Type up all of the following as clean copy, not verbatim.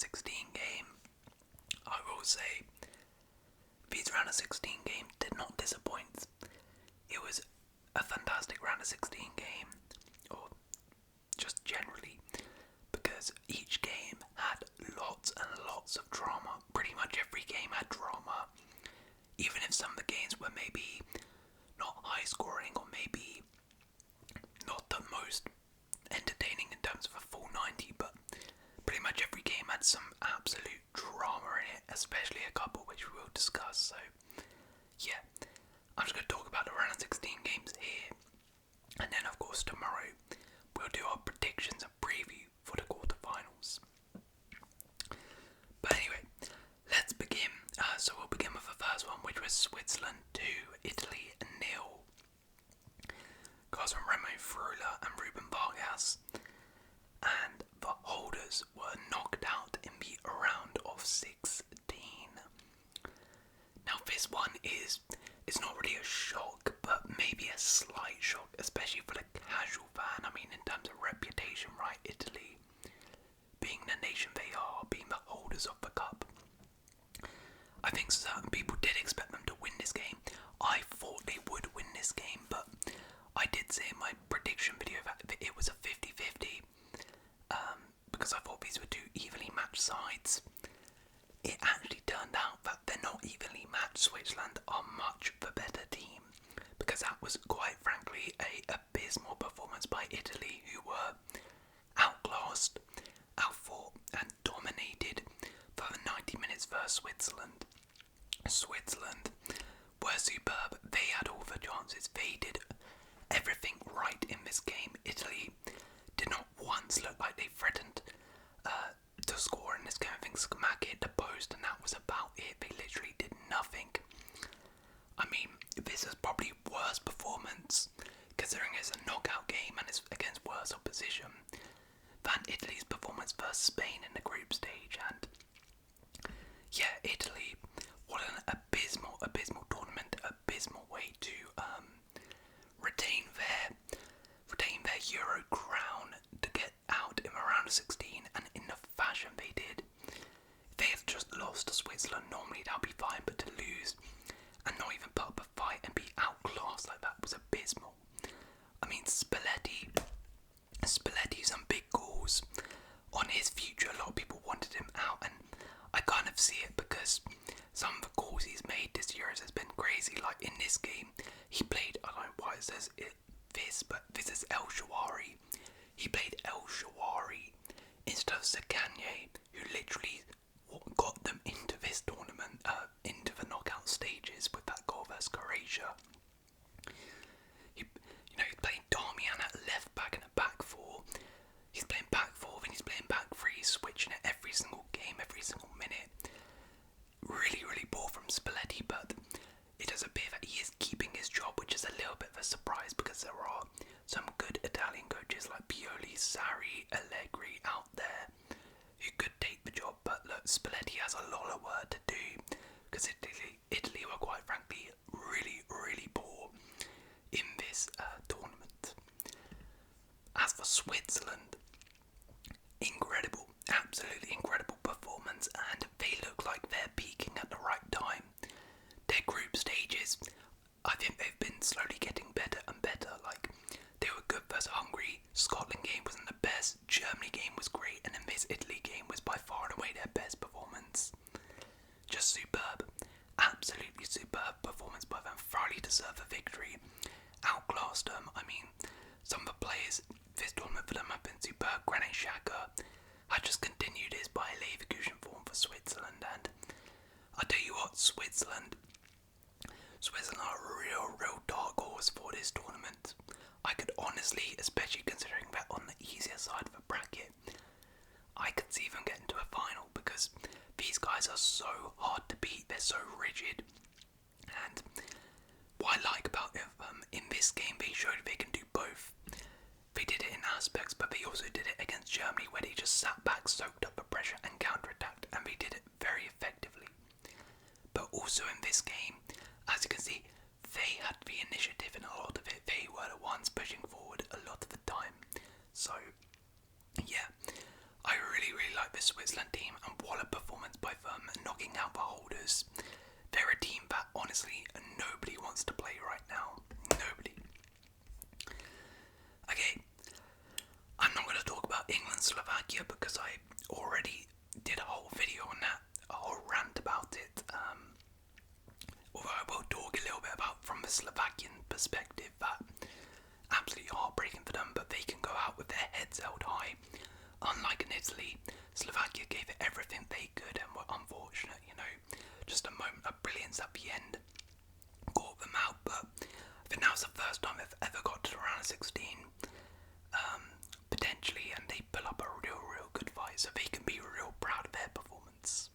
of 16 game, I will say this round of 16 game did not disappoint. It was a fantastic round of 16 game, or just generally, because each game had lots and lots of drama. Pretty much every game had drama, even if some of the games were maybe not high scoring or maybe not the most entertaining in terms of a full 90, but pretty much every game had some absolute drama in it, especially a couple which we will discuss. So yeah, I'm just going to talk about the round of 16 games here, and then of course tomorrow we'll do our predictions and preview for the quarterfinals. But anyway, let's begin. So we'll begin with the first one, which was Switzerland 2, Italy 0. Goals from Remo Freuler and Ruben Vargas, and the holders were knocked out in the round of 16. Now this one it's not really a shock, but maybe a slight shock, especially for the casual fan. I mean, in terms of reputation, right? Italy, being the nation they are, being the holders of the cup, I think certain people did expect them to win this game. I thought they would win this game, but I did say in my prediction video that it was a 50-50, because I thought these were two evenly matched sides. It actually turned out that they're not evenly matched. Switzerland are much the better team, because that was quite frankly a abysmal performance by Italy, who were outclassed, outfought and dominated for the 90 minutes versus Switzerland. Switzerland were superb. They had all the chances. They did everything right in this game. Italy did not once look like they threatened to score in this game. I think Smack hit the post and that was about it. They literally did nothing. I mean, this is probably worst performance, considering it's a knockout game and it's against worse opposition, than Italy's performance versus Spain in the group stage. And yeah, Italy, what an abysmal tournament, abysmal way to retain their Euro crown, to get out in the round of 16, and in the fashion they did. If they had just lost to Switzerland, normally that would be fine, but to lose and not even put up a fight and be outclassed like that was abysmal. I mean, Spalletti some big goals on his future. A lot of people wanted him out, and I kind of see it, because some of the calls he's made this year has been crazy. Like in this game, he played, I don't know why it says this, but this is El Shawari. He played El Shawari instead of Sakanye, who literally got them into this tournament, into the knockout stages with that goal versus Croatia. He's playing Darmian at left back and a back four. He's playing back four, then he's playing back three, switching it every single game, every single minute. Really, really poor from Spalletti, but it does appear that he is keeping his job, which is a little bit of a surprise, because there are some good Italian coaches like Pioli, Sarri, Allegri out there who could take the job. But look, Spalletti has a lot of work to do, because Italy were quite frankly really, really poor in this tournament. As for Switzerland, incredible, absolutely incredible performance, and they look like they're peaking at the right time. Their group stages, I think they've been slowly getting better and better. Like, they were good versus Hungary. Scotland game wasn't the best. Germany game was great, and then this Italy game was by far and away their best performance. Just superb, absolutely superb performance by them. Thoroughly deserved a victory. Outclassed them. I mean, some of the players this tournament for them have been superb. Granit Xhaka had just continued his Bayer Leverkusen form for Switzerland, and I tell you what, Switzerland are a real dark horse for this tournament. I could honestly, especially considering they're on the easier side of the bracket, I could see them getting to a final, because these guys are so hard to beat. They're so rigid, and what I like about them in this game, they showed they can do both. They did it in aspects, but they also did it against Germany, where they just sat back, soaked up the pressure and counter-attacked, and they did it very effectively. But also in this game, as you can see, they had the initiative in a lot of it. They were the ones pushing forward a lot of the time. So, yeah, I really, really like the Switzerland team, and Slovakia because I already did a whole video on that, a whole rant about it. Although I will talk a little bit about from the Slovakian perspective, that absolutely heartbreaking for them, but they can go out with their heads held high. Unlike in Italy, Slovakia gave it everything they could and were unfortunate, just a moment of brilliance at the end caught them out, but I think that was the first time they've ever got to the round of 16, potentially, and they pull up a real good fight, so they can be real proud of their performance.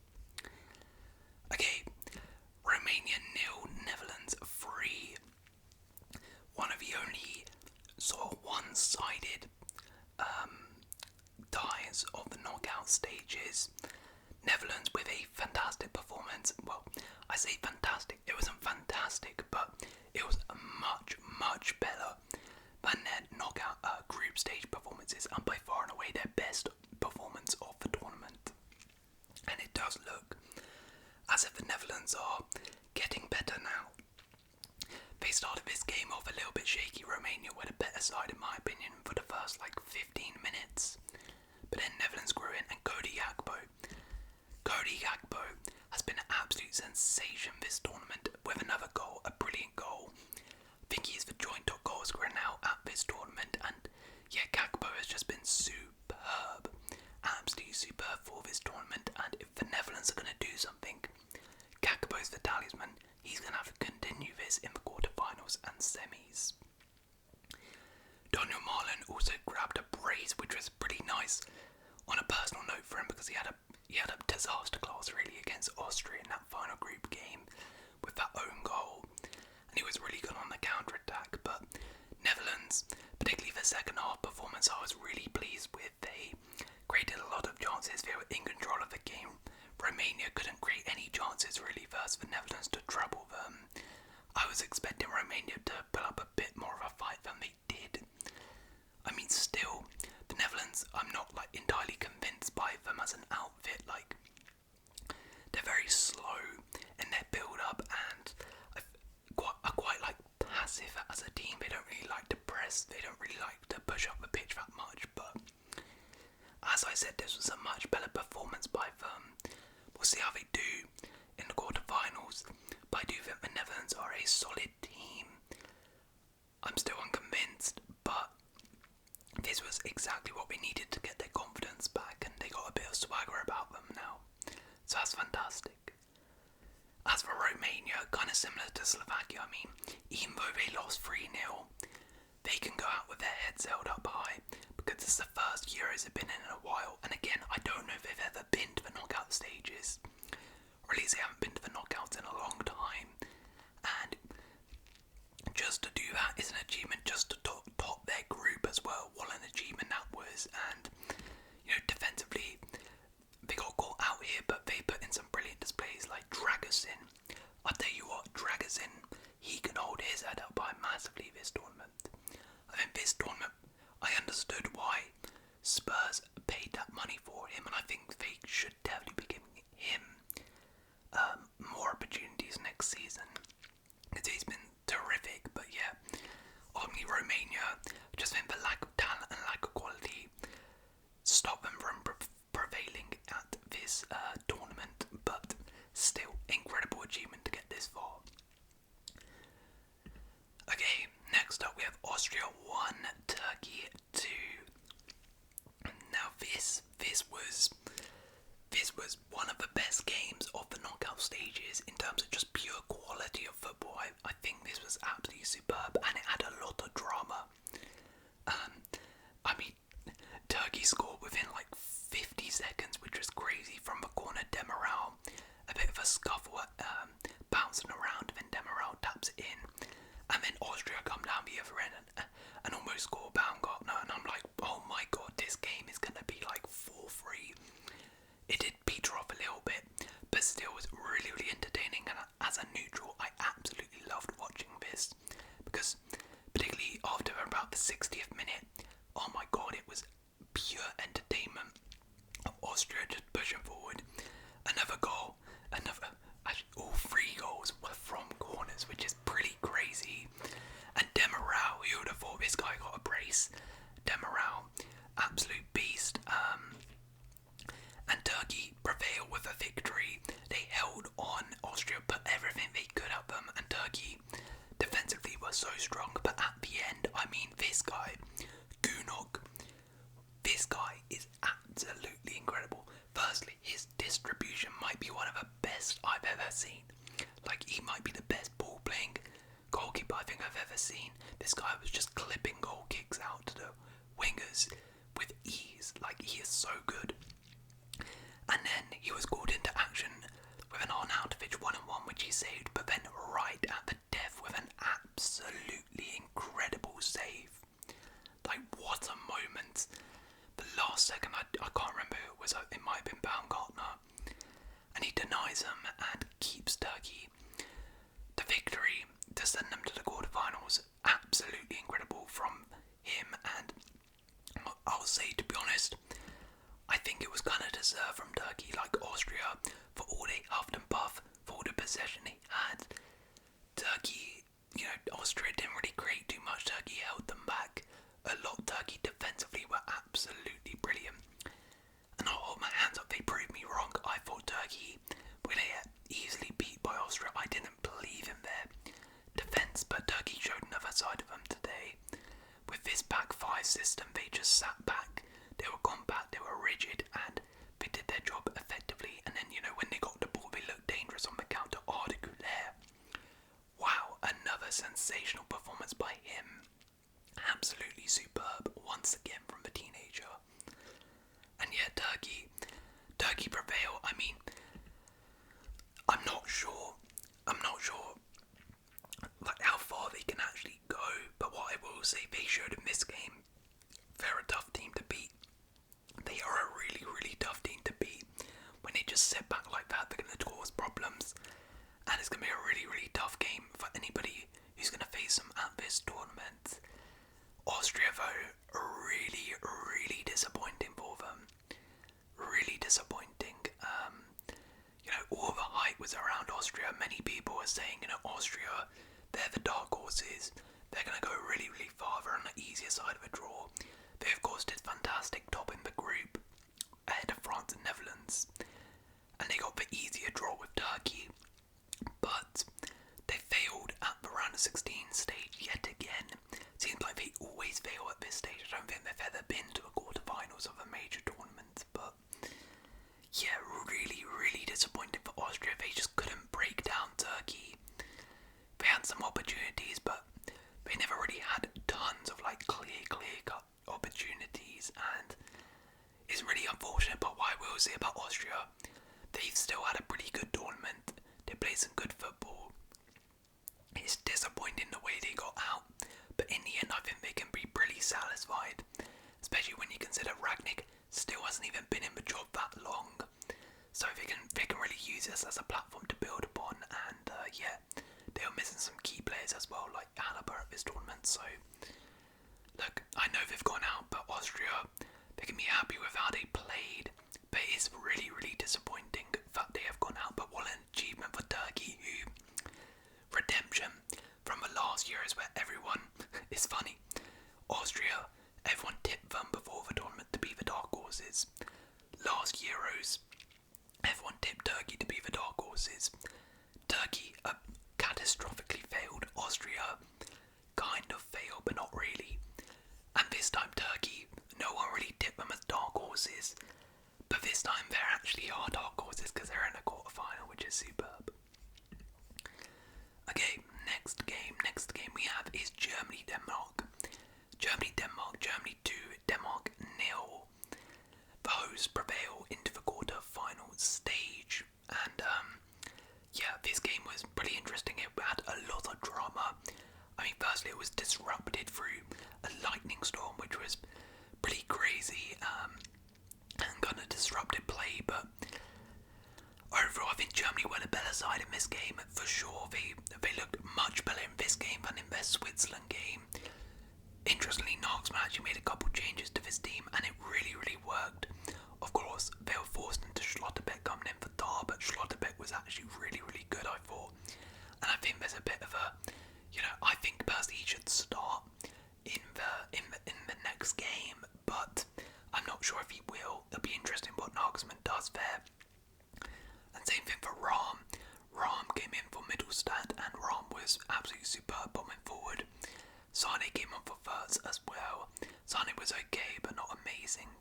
Okay, Romania 0, Netherlands 3. One of the only sort of one-sided ties of the knockout stages. Netherlands with a fantastic performance. Well, I say fantastic, it wasn't fantastic, but it was much better than their knockout group stage performances, and by far and away their best performance of the tournament. And it does look as if the Netherlands are getting better now. They started this game off a little bit shaky. Romania were the better side in my opinion for the first 15 minutes. But then Netherlands grew in, and Cody Gakpo has been an absolute sensation this tournament with another goal, a brilliant goal. I think he's the joint top goal scorer now at this tournament, and yeah, Gakpo has just been superb, absolutely superb for this tournament. And if the Netherlands are going to do something, Gakpo's the talisman. He's going to have to continue this in the quarterfinals and semis. Daniel Marlin also grabbed a brace, which was pretty nice on a personal note for him, because he had a disaster class really against Austria in that final group game with that own goal, and he was really good on the counter attack. But Netherlands, particularly the second half performance, I was really pleased with. They created a lot of chances, they were in control of the game. Romania couldn't create any chances really versus the Netherlands to trouble them. I was expecting Romania to pull up a bit more of a fight than they did. I mean, still, the Netherlands, I'm not entirely convinced by them as an outfit. They're very slow in their build-up, and are quite passive as a team. They don't really like to press, they don't really like to push up the pitch that much, but as I said, this was a much better performance by them. We'll see how they do in the quarterfinals, but I do think the Netherlands are a solid team. I'm still unconvinced, but this was exactly what we needed to get their confidence back, and they got a bit of swagger about them now, so that's fantastic. As for Romania, kind of similar to Slovakia. I mean, even though they lost 3-0, they can go out with their heads held up high, because it's the first Euros they've been in a while. And again, I don't know if they've ever been to the knockout stages, or at least they haven't been to the knockouts in a long time. And just to do that is an achievement, just to top their group as well. What an achievement that was. And defensively, they got caught out here, but they put in some brilliant displays like Dragusin. I'll tell you what, Dragusin, he can hold his head up high massively this tournament. I think this tournament, I understood why Spurs paid that money for him, and I think they should definitely be giving him more opportunities next season, because he's been terrific. But yeah, ultimately Romania, I just think the lack of talent and lack of quality stopped them from prevailing at this tournament, but still, incredible achievement to get this far. Okay, next up we have Austria 1, Turkey 2. Now this was one of the best games of the knockout stages in terms of just pure quality of football. I think this was absolutely superb, and it had a lot of drama. I mean, Turkey scored within 50 seconds, which was crazy, from the corner. Demiral, a bit of a scuffle, bouncing around, then Demiral taps it in, and then Austria come down the other end and almost score Baumgartner, and I'm like, oh my god, this game is going to be 4-3. It did peter off a little bit, but still was really entertaining, and as a neutral, I absolutely loved watching this, because particularly after about the 60th minute, oh my god, it was pure entertainment. Austria just pushing forward, another goal, actually all 3 goals were from corners, which is pretty crazy. And Demiral, who would have thought this guy got a brace, so strong, but at the end, I mean, this guy, Gunok, this guy is absolutely incredible. Firstly, his distribution might be one of the best I've ever seen. Like, he might be the best ball-playing goalkeeper I think I've ever seen. This guy was just clipping goal kicks out to the wingers with ease. Like, he is so good. And then he was called into action with an Arnautovic 1-on-1 which he saved, but then right at the death with an absolutely incredible save. Like, what a moment. The last second, I can't remember who it was, it might have been Baumgartner, and he denies them and keeps Turkey the victory to send them to the quarterfinals. Absolutely incredible from him, and I'll say, to be honest, I think it was kind of deserved from Turkey, like Austria, for all they huffed and puffed, for all the possession they had. Turkey, Austria didn't really create too much. Turkey held them back a lot. Turkey defensively were absolutely brilliant. And I'll hold my hands up, they proved me wrong. I thought Turkey were going to get easily beat by Austria. I didn't believe in their defence, but Turkey showed another side of them today. With this back five system, they just sat back. They were compact, they were rigid, and they did their job effectively. And then, when they got the ball, they looked dangerous on the counter. Audible. Wow, another sensational performance by him. Absolutely superb once again from the teenager. And yeah, Turkey prevail. I mean, I'm not sure like how far they can actually go, but what I will say, they showed in this game they're a tough team to beat. They are a really, really tough team to beat. When they just sit back like that, they're going to cause problems, and it's going to be a really, really tough game for anybody who's going to face them at this tournament. Austria, though, really, really disappointing for them. Really disappointing. All the hype was around Austria. Many people were saying, Austria, they're the dark horses. They're going to go really, really far. They're on the easier side of a draw. They, of course, did fantastic top in the group ahead of France and Netherlands. And they got the easier draw with Turkey. But they failed at the round of 16 stage yet again. Seems like they always fail at this stage. I don't think they've ever been to a quarterfinals of a major tournament. But yeah, really, really disappointed for Austria. They just couldn't break down Turkey. They had some opportunities, but they never really had tons of clear-cut opportunities, and it's really unfortunate. But what I will say about Austria, they've still had a pretty good tournament. They played some good football. It's disappointing the way they got out, but in the end I think they can be pretty satisfied, especially when you consider Ragnick still hasn't even been in the job that long, so they can really use this as a platform to build upon. And yeah, they were missing some key players as well, like Alaba at this tournament. So look, I know they've gone out, but Austria, they can be happy with how they played, but it's really, really disappointing that they have gone out. But what an achievement for Turkey, who redemption from the last Euros where everyone is funny. Austria, everyone tipped them before the tournament to be the dark horses. Last Euros, everyone tipped Turkey to be the dark horses. Turkey catastrophically failed. Austria kind of failed, but not really. And this time Turkey, no one really tipped them as dark horses. But this time there actually are dark horses because they're in a quarterfinal, which is superb. Okay, next game we have is Germany-Denmark. Germany-Denmark, Germany 2, Denmark 0. The hosts prevail into the quarter-final stage. And yeah, this game was pretty interesting. It had a lot of drama. I mean, firstly it was disrupted through a lightning storm, which was pretty crazy and kind of disrupted play, but overall I think Germany were the better side in this game for sure. They looked much better in this game than in their Switzerland game. Interestingly, Nagelsmann actually made a couple changes to this team, and it really, really worked. Of course, they were forced into Schlotterbeck coming in for Dar, but Schlotterbeck was actually really, really good, I thought. And I think there's a bit of a, I think personally he should start in the next game, but I'm not sure if he will. It'll be interesting what Nagelsmann does there. And same thing for Rahm. Rahm came in for Mittelstadt, and Rahm was absolutely superb bombing forward. Sane came on for first as well. Sane was okay, but not amazing.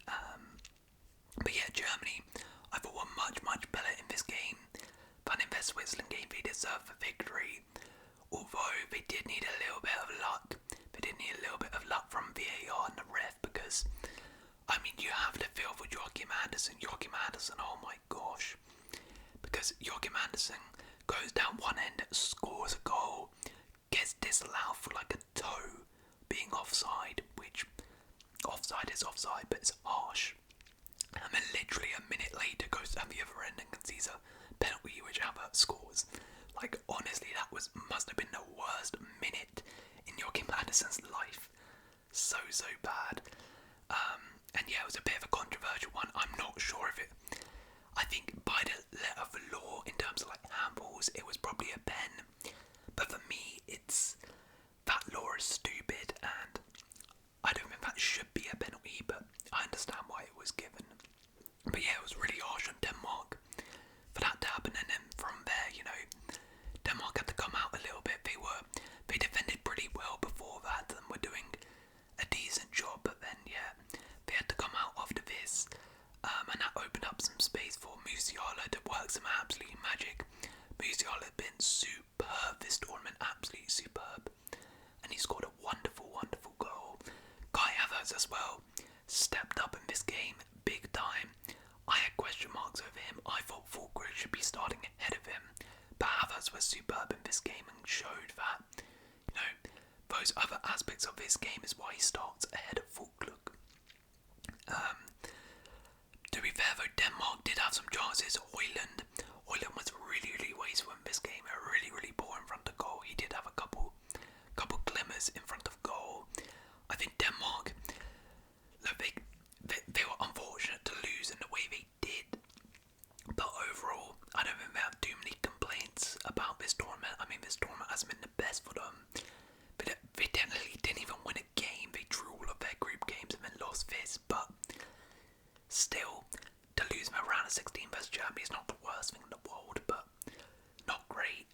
But yeah, Germany, I thought were much, much better in this game. But in their Switzerland game, they deserved the victory. Although they did need a little bit of luck. They did need a little bit of luck from VAR and the ref, because, I mean, you have to feel for Joachim Andersen. Joachim Andersen, oh my gosh. Because Joachim Andersen goes down one end, scores a goal, gets disallowed for like a toe being offside, which offside is offside, but it's harsh. And then literally a minute later goes down the other end and concedes a penalty which Havertz scores. Like, honestly, that must have been the worst minute in Joachim Andersen's life. So bad. And yeah, it was a bit of a controversial one. I'm not sure if it... I think by the letter of the law, in terms of like handballs, it was probably a pen. But for me, that law is stupid, and I don't think that should be a penalty, but I understand why it was given. But yeah, it was really harsh on Denmark for that to happen, and then from there, you know, Denmark had to come out a little bit. They defended pretty well before that and were doing a decent job, but then yeah, they had to come out after this, and that opened up some space for Musiala to work some absolute magic. Musiala had been superb this tournament, absolutely superb, and he scored a wonderful, wonderful goal. Kai Havertz as well stepped up in this game big time. I had question marks over him. I thought Fulkrug should be starting ahead of him, but Havertz was superb in this game and showed that, you know, those other aspects of this game is why he starts ahead of Fulkrug. To be fair though, Denmark did have some chances. Højlund was really, really wasteful in this game. Really, really poor in front of goal. He did have a couple glimmers in front of goal. I think Denmark, look, they were unfortunate to lose in the way they did. But overall, I don't think they have too many complaints about this tournament. I mean, this tournament hasn't been the best for them. But they technically didn't even win a game. They drew all of their group games and then lost this. But still, to lose in a round of 16 versus Germany is not the worst thing in the world, but not great.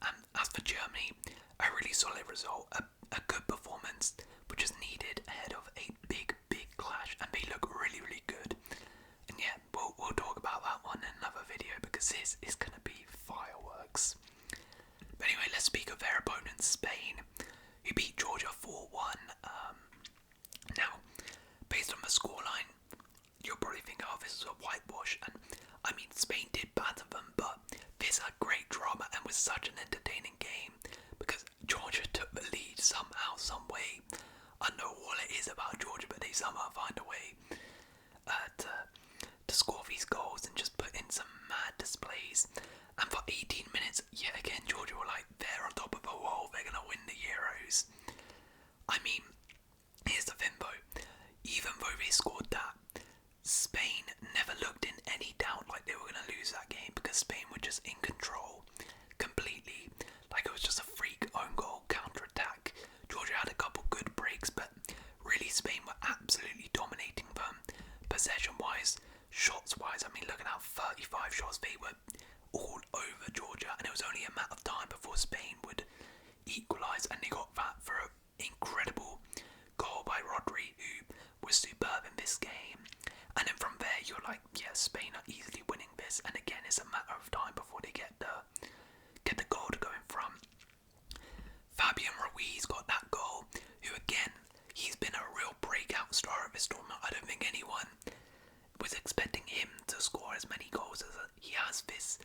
And as for Germany, a really solid result, a good performance, which is needed ahead of a big clash, and they look really, really good. And yeah, we'll talk about that one in another video, because this is going to be fireworks. But anyway, let's speak of their opponent, Spain, who beat Georgia 4-1. Now, based on the scoreline, you'll probably think, oh, this is a whitewash, and I mean, Spain did batter them, but this had great drama and was such an entertaining game, because Georgia took the lead somehow, some way. I don't know what it is about Georgia, but they somehow find a way to score these goals and just put in some mad displays. And for 18 minutes, yet again, Georgia were like, they're on top of the world, they're going to win the Euros. I mean, here's the thing though, even though they scored that, Spain never looked in any doubt like they were going to lose that game, because Spain were just in control completely. Like, it was just a freak own goal counter-attack. Georgia had a couple good breaks, but really Spain were absolutely dominating them. Possession-wise, shots-wise, I mean, looking at 35 shots, they were all over Georgia, and it was only a matter of time before Spain would equalise, and they got that for an incredible goal by Rodri, who was superb in this game. And then from there, you're like, yeah, Spain are easily winning this, and again, it's a matter of time before they get the goal to go in front. Fabian Ruiz got that goal, who again, he's been a real breakout star of this tournament. I don't think anyone was expecting him to score as many goals as he has this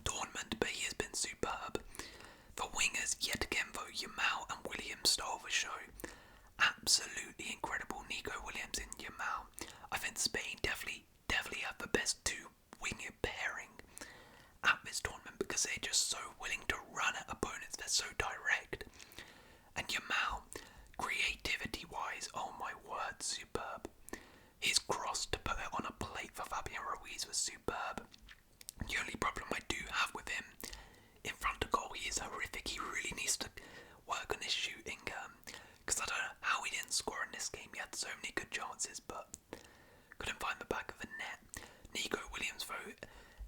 tournament, but he has been superb. The wingers, yet again though, Yamal and Williams stole the show. Absolutely incredible. Nico Williams and Yamal. I think Spain definitely have the best two winger pairing at this tournament, because they're just so willing to run at opponents. They're so direct. And Yamal, creativity wise, oh my word, superb. His cross to put it on a plate for Fabian Ruiz was superb. The only problem I do have with him in front of goal, he is horrific. He really needs to work on his shooting, because I don't know how he didn't score in this game. He had so many good chances, but couldn't find the back of the net. Nico Williams, though,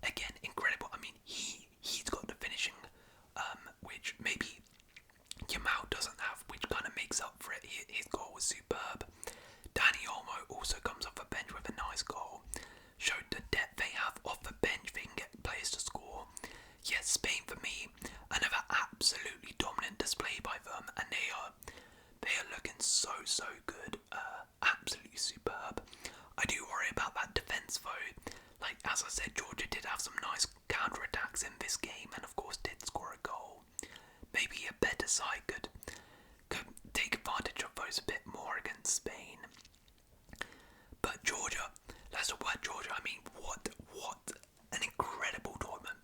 again, incredible. I mean, he's got the finishing, which maybe side could take advantage of those a bit more against Spain. But Georgia, let's talk about Georgia. I mean, what an incredible tournament.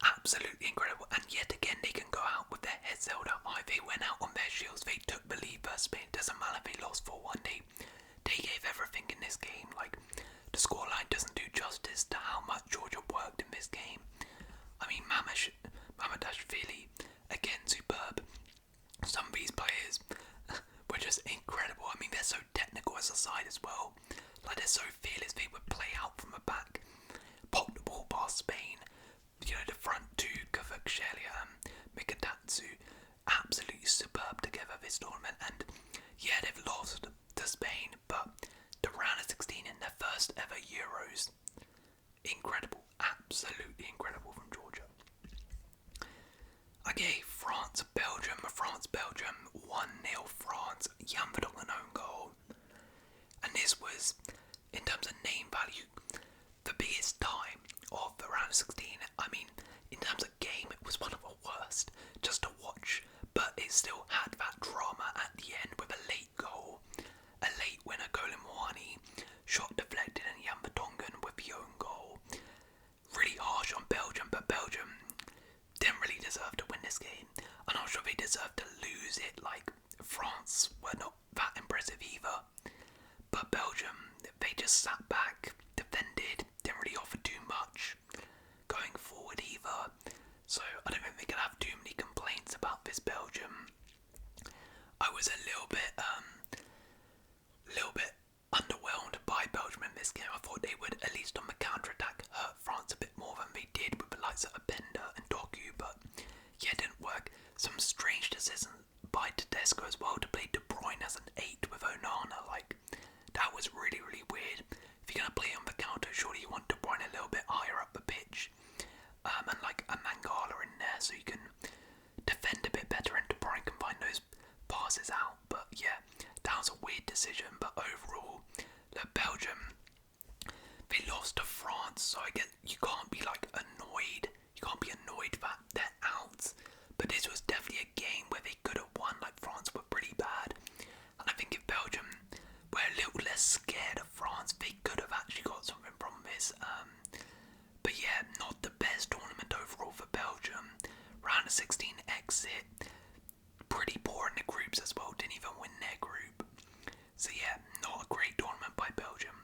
Absolutely incredible. And yet again, they can go out with their heads held up high. They went out on their shields. They took the lead versus Spain. It doesn't matter if they lost 4-1. They gave everything in this game. Like, the scoreline doesn't do justice to how much Georgia worked in this game. I mean, Mamardashvili, again, superb. Some of these players were just incredible. I mean, they're so technical as a side as well. Like, they're so fearless. They would play out from the back, pop the ball past Spain. You know, the front two, Kvaratskhelia and Mikatatsu, absolutely superb together this tournament. And yeah, they've lost to Spain, but the round of 16 in their first ever Euros, incredible, absolutely incredible from Georgia. Okay, France-Belgium, 1-0 France, Jan Vertonghen own goal. And this was, in terms of name value, the biggest time of the round of 16. I mean, in terms of game, it was one of the worst just to watch, but it still had that drama at the end with a late goal, a late winner, Colin shot deflected, and Jan Vertonghen with the own goal. Really harsh on Belgium, but Belgium didn't really deserve to win this game. I'm not sure they deserved to lose it. Like, France were not that impressive either, but Belgium, they just sat back, defended, didn't really offer too much going forward either. So I don't think they can have too many complaints about this Belgium. I was a little bit underwhelmed by Belgium in this game. I thought they would, at least on the counter-attack, hurt France a bit more than they did with the likes of Bender and Doku, but yeah, it didn't work. Some strange decisions by Tedesco as well to play De Bruyne as an 8 with Onana. Like, that was really, really weird. If you're going to play on the counter, surely you want De Bruyne a little bit higher up the pitch. And like a Mangala in there so you can defend a bit better and De Bruyne can find those passes out. But yeah, that was a weird decision. But overall, Belgium, they lost to France, so I guess you can't be like annoyed. You can't be annoyed that they're out. But this was definitely a game where they could have won. Like, France were pretty bad. And I think if Belgium were a little less scared of France, they could have actually got something from this. But yeah, not the best tournament overall for Belgium. Round of 16 exit. Pretty poor in the groups as well. Didn't even win their group. So yeah, not a great tournament by Belgium.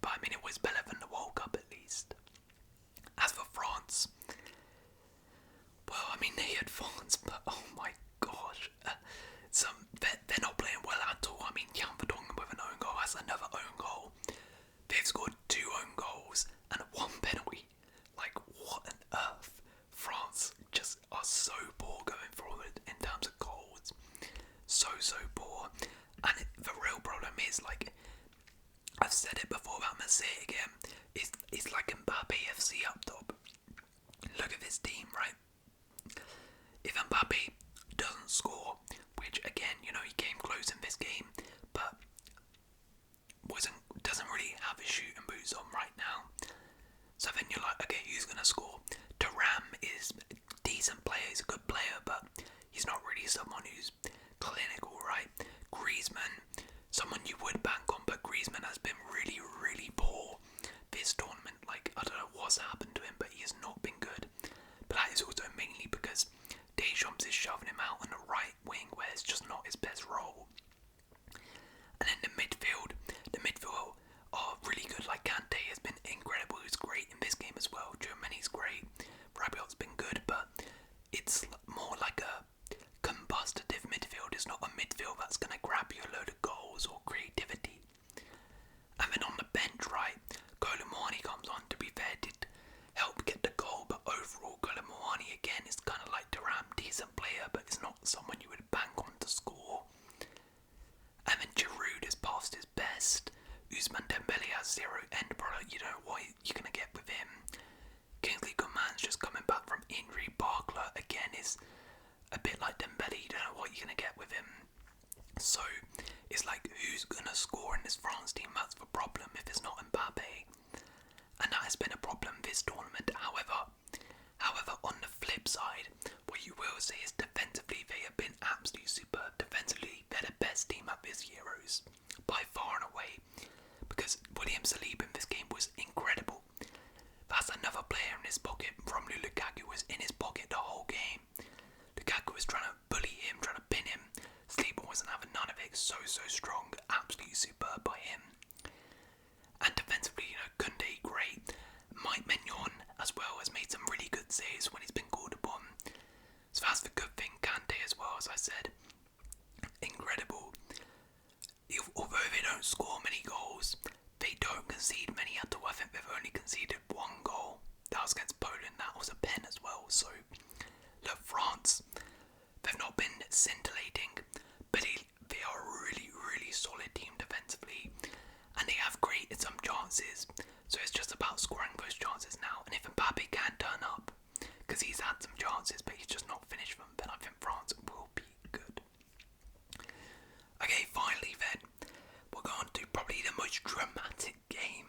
But I mean, it was better than the World Cup at least. As for France, well, I mean, they advanced, but oh my gosh. They're not playing well at all. I mean, Jan Vertonghen with an own goal has another own goal. They've scored 2 own goals and 1 penalty. Like, what on earth? France just are so poor going forward in terms of goals. So poor. And the real problem is, like, I've said it before, but I'm going to say it again. It's like Mbappe FC up top. Look at this team, right? If Mbappe doesn't score, which again, you know, he came close in this game, but doesn't really have his shooting boots on right now. So then you're like, okay, who's gonna score? Thuram is a decent player, he's a good player, but he's not really someone who's clinical, right? Griezmann, someone you would bank on, but Griezmann has been really, really poor this tournament. Like, I don't know what's happened to him, but he has not been good. But that is also mainly because Deschamps is shoving him out on the right wing where it's just not his best role. And then the midfield are really good. Like, Kante has been incredible, he's great in this game as well. Germany's great, Rabiot's been good, but it's more like a combustitive midfield. It's not a midfield that's going to grab you a load of goals or creativity. And then on the bench, right, Colomani comes on. To be fair, did help get the goal, but overall Colomani again is kind of like Thuram, decent player, but it's not someone you would bank on to score. And then Giroud is past his best. Ousmane Dembele has 0 end product. You know what you're going to get with him. Kingsley Coman's just coming back from injury. Barkla again is a bit like Dembele. You don't know what you're going to get with him. So it's like, who's going to score in this France team? That's the problem if it's not Mbappe. And that has been a problem this tournament. However, on the flip side, what you will see is defensively best team at this Euros, by far and away, because William Saliba in this game was incredible. That's another player in his pocket. Romelu Lukaku was in his pocket the whole game. Lukaku was trying to bully him, trying to pin him. Saliba wasn't having none of it. So strong, absolutely superb by him. And defensively, Koundé great. Mike Maignan as well has made some really good saves when he's been called upon. So that's the good thing. Kanté as well, as I said, incredible. Although they don't score many goals, they don't concede many at all. I think they've only conceded one goal. That was against Poland. That was a pen as well. So look, France, they've not been scintillating, but they are a really solid team defensively, and they have created some chances. So it's just about scoring those chances now. And if Mbappe can turn up, because he's had some chances but he's just not finished them, then I think France will be good. Okay, finally then, we're going to probably the most dramatic game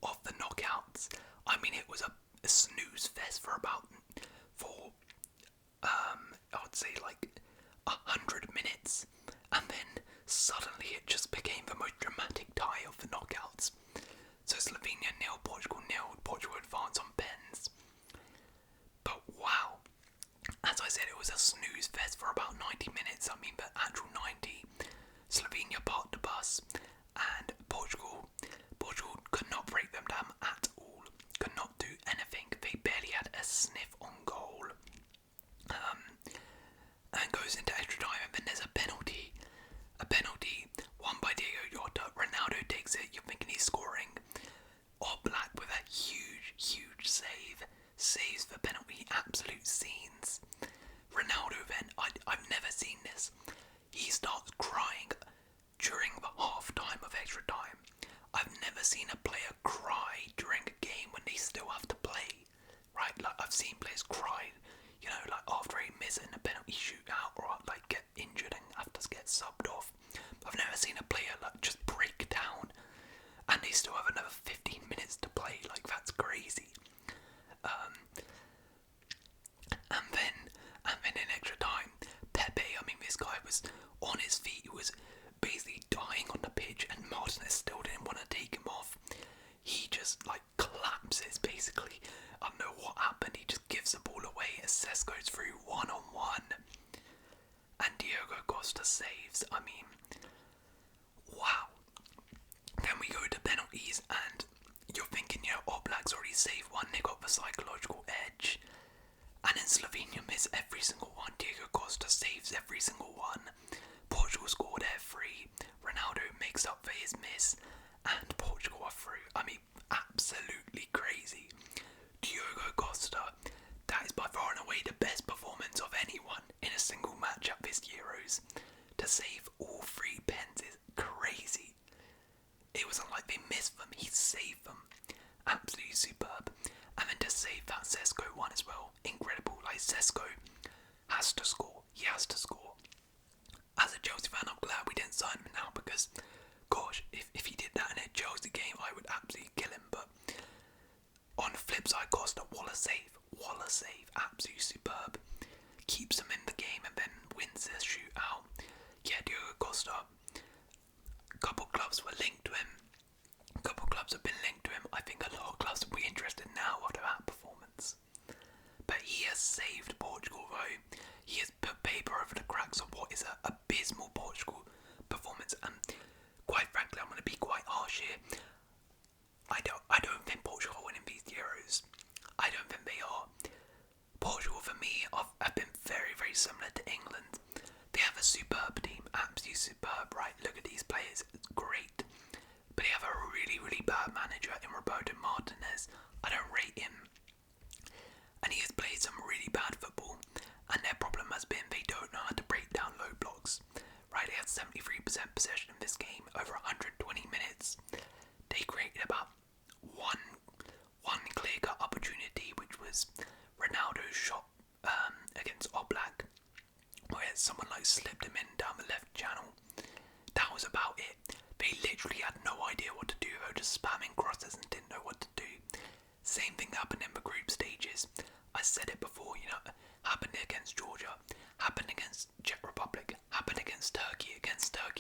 of the knockouts. I mean, it was a snooze fest for I would say like 100 minutes, and then suddenly it just became the most dramatic tie of the knockouts. So Slovenia 0, Portugal 0, Portugal advance on pens. But wow, as I said, it was a snooze fest for about 90 minutes. I mean, the actual 90, Slovenia parked the bus, and Portugal could not break them down at all. Could not do anything. They barely had a sniff on goal. And goes into extra time, and then there's a penalty won by Diego Jota. Ronaldo takes it. You're thinking he's scoring. Oblak with a huge save. Saves the penalty. Absolute scenes. Ronaldo then, I've never seen this. He starts crying during the half time of extra time. I've never seen a player cry during a game when they still have to play. Right? Like, I've seen players cry, like after a miss in a penalty shootout, or like get injured and have to get subbed off. I've never seen a player like just break down and they still have another 15 minutes to play. Like, that's crazy. And then in extra time, Pepe, I mean, this guy was on his feet. He was basically dying on the pitch, and Martinez still didn't want to take him off. He just like collapses basically. I don't know what happened. He just gives the ball away as Cesc goes through 1-on-1, and Diogo Costa saves. I mean, wow. Then we go to penalties, and you're thinking, Oblak's already saved one. They got the psychological edge, and then Slovenia miss every single one. Diego Costa saves every single one. Portugal scored every. Ronaldo makes up for his miss, and Portugal are through. I mean, absolutely crazy. Diogo Costa, that is by far and away the best performance of anyone in a single match at this Euros. To save all 3 pens is crazy. It wasn't like they missed them, he saved them. Absolutely superb. And then to save that Sesko one as well, incredible. Like, Sesko has to score. He has to score. As a Chelsea fan, I'm glad we didn't sign him now, because, gosh, if he did that in a Chelsea game, I would absolutely kill him. But on the flip side, Costa, what a save, absolutely superb. Keeps him in the game and then wins the shootout. Yeah, Diogo Costa, a couple clubs were linked to him. A couple clubs have been linked to him. I think a lot of clubs will be interested now after that performance. But he has saved Portugal though. He has put paper over the cracks of what is an abysmal Portugal performance. And quite frankly, I'm going to be quite harsh here. I don't think Portugal are winning these Euros. I don't think they are. Portugal, for me, have been very similar to England. They have a superb team, absolutely superb, right? Look at these players, it's great. But they have a really bad manager in Roberto Martinez. I don't rate him. And he has played some really bad football. And their problem has been they don't know how to break down low blocks. Right, they had 73% possession in this game, over 120 minutes. They created about one clear-cut opportunity, which was Ronaldo's shot against Oblak, where someone like slipped him in down the left channel. That was about it. They literally had no idea what to do. They were just spamming crosses and didn't know what to do. Same thing happened in the group stages. I said it before, happened against Georgia, happened against Czech Republic, happened against Turkey. Against Turkey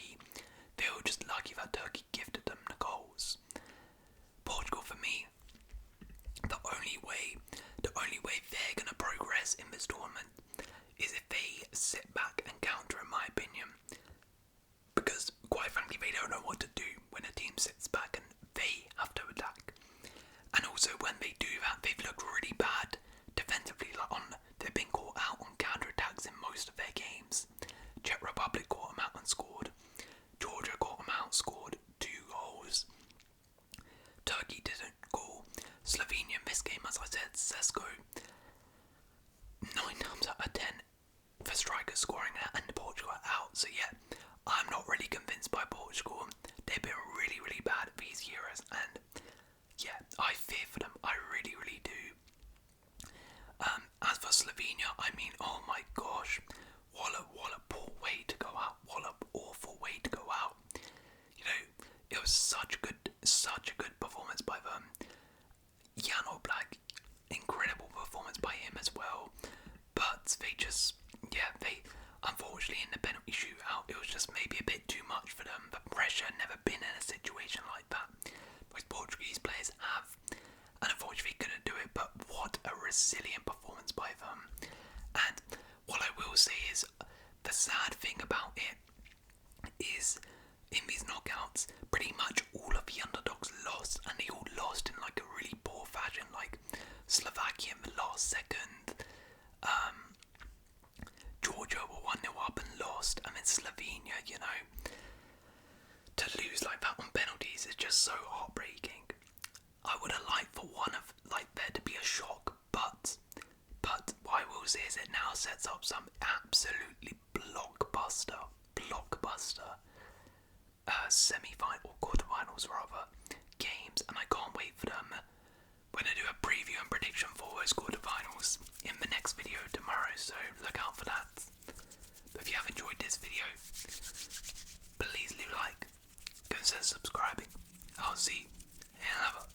yeah, they unfortunately in the penalty shootout, it was just maybe a bit too much for them. The pressure never been in a situation like that. Most Portuguese players have, and unfortunately couldn't do it. But what a resilient performance by them! And what I will say is, the sad thing about it is, in these knockouts, pretty much all of the underdogs lost, and they all lost in like a really poor fashion. Like Slovakia in the last second, Georgia were 1-0 up and lost, and then Slovenia, you know, to lose like that on penalties is just so heartbreaking. I would have liked for one of like there to be a shock, but what I will say is it now sets up some absolutely blockbuster semi-final, quarterfinals rather, games, and I can't wait for them when I do a preview and prediction for those quarterfinals in the next video tomorrow, so look out for that. But if you have enjoyed this video, please leave a like, consider subscribing. I'll see you in another.